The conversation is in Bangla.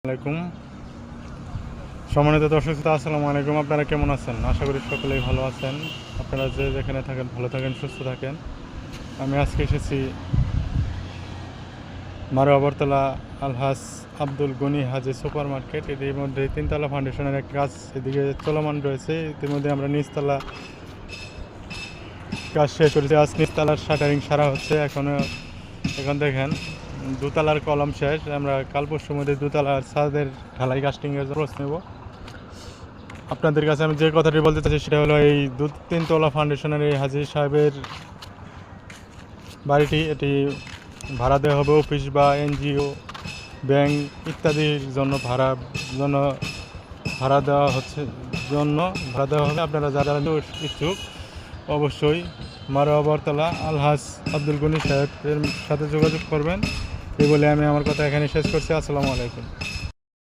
আলাইকুম সম্মানিত দর্শক শ্রোতা, আসসালামু আলাইকুম। আপনারা কেমন আছেন? আশা করি সকলেই ভালো আছেন। আপনারা যে যেখানে থাকেন ভালো থাকেন, সুস্থ থাকেন। আমি আজকে এসেছি মারোয়া বরতলা আলহাজ আব্দুল গনি হাজি সুপার মার্কেট। এর মধ্যে তিনতলা ফাউন্ডেশনের এক কাজ এদিকে চলমান রয়েছে। ইতিমধ্যে আমরা নিচতলা কাজ শেষ করেছি। আজ নিচতলার শাটারিং সারা হচ্ছে। এখন দেখেন দোতলার কলম শেষ। আমরা কাল পরশুর মধ্যে দোতলার ছাদের ঢালাই কাস্টিংয়ের প্রশ্ন নেব। আপনাদের কাছে আমি যে কথাটি বলতে চাইছি সেটা হলো, এই তিনতলা ফাউন্ডেশনের এই হাজি সাহেবের বাড়িটি, এটি ভাড়া দেওয়া হবে অফিস বা এনজিও, ব্যাংক ইত্যাদির জন্য ভাড়া দেওয়া হবে। আপনারা যারা ইচ্ছুক অবশ্যই মারোয়া বরতলা আলহাজ আব্দুল গনি সাহেবের সাথে যোগাযোগ করবেন। এই বলে আমি আমার কথা এখানে শেষ করছি। আসসালামু আলাইকুম।